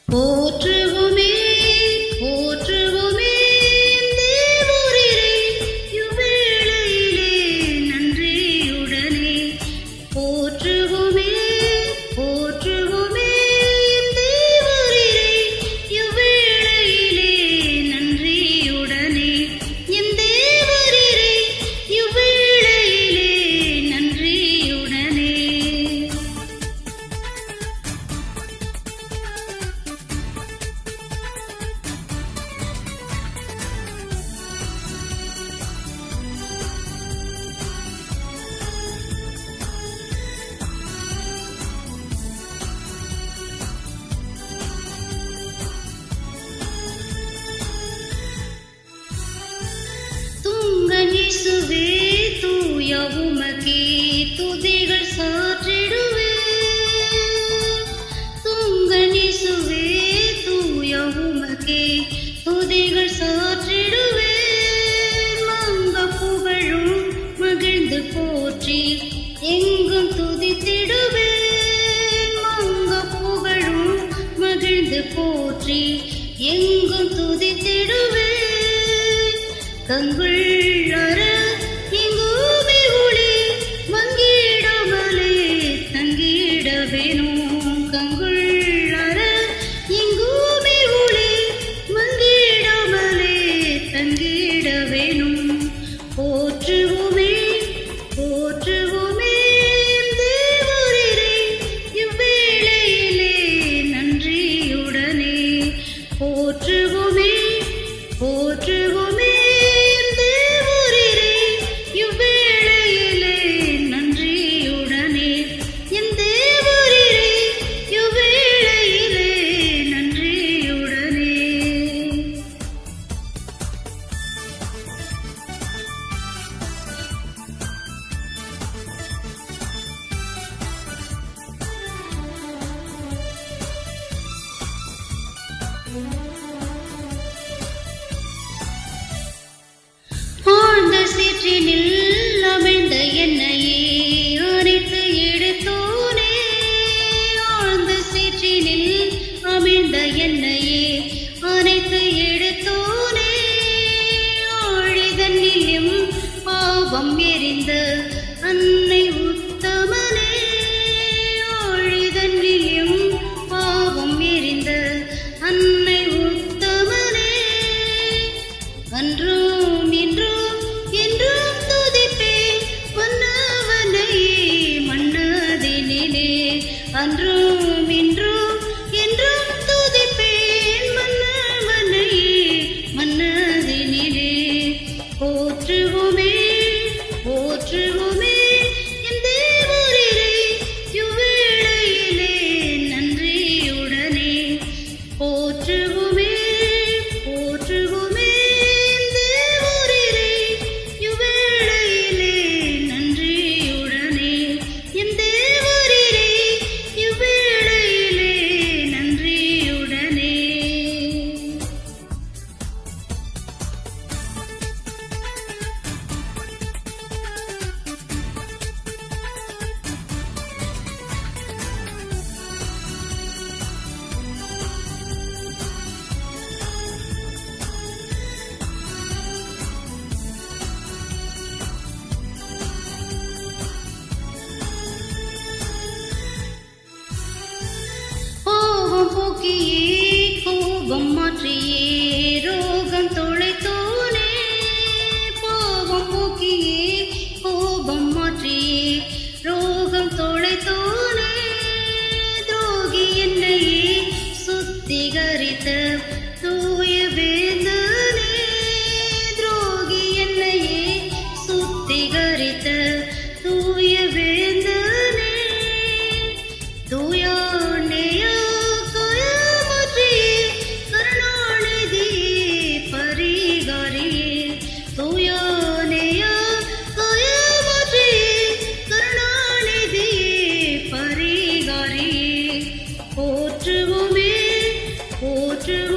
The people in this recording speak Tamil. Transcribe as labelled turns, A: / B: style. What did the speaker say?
A: போற்றுவோமே போற்றுவோமே தேவரீரே இவ்வேளையிலே நன்றியுடனே போற்றுவோமே போற்றுவோமே தேவரீரே இவ்வேளையிலே நன்றியுடனே என் தேவரீரே இவ்வேளையிலே நன்றியுடனே இயேசுவே தூய உமக்கே துதிகள் சாற்றிடுவே துங்கன் இயேசுவே தூய உமக்கே துதிகள் சாற்றிடுவே மங்க புகழும் மகிழ்ந்து போற்றி எங்கும் துதித்திடுவே மங்க புகழும் மகிழ்ந்து போற்றி எங்கும் துதித்திடுவே கங்குள் அற இங்குமே ஒளி மங்கிடமலே தங்கிடவேணும் கங்குள் அற இங்குமே ஒளி மங்கிடமலே தங்கிடவேணும் போற்றுவோமே போற்றுவோமே தேவரீரே இவ்வேளையிலே நன்றியுடனே போற்றுவோமே போற்றுவோமே ஆழ்ந்த சீற்றினில் அமிழ்ந்த என்னையே அணைத்து எடுத்தோனே ஆழ்ந்த சீற்றினில் அமிழ்ந்த என்னையே அணைத்து எடுத்தோனே ஆழிதன்னிலும் பாவம் எரிந்த அன்னை உத்தமனே ஆழிதன்னிலும் பாவம் எரிந்த அன்னை உத்தமனே அன்றும் இன்றும் என்றும் துதிப்பேன் மன்னவனையே மன்னதினிலே அன்றும் இன்றும் என்றும் துதிப்பேன் மன்னவனையே மன்னதினிலே போற்றுவோமே போற்றுவோமே என் தேவரீரே இவ்வேளையிலே நன்றியுடனே போற்றுவோமே போற்றுவோமே போக்கியே கோபம் மாற்றியே ரோகம் தொலைத்தோனே பாவம் போக்கியே கோபம் மாற்றியே ரோகம் தொலைத்தோனே துரோகி என்னையே சுத்திகரித்த தூய வேந்தனே துரோகி என்னையே சுத்திகரித்த தூய வேந்தனே தூயானேயா போற்றுவோமே போற்றுவோமே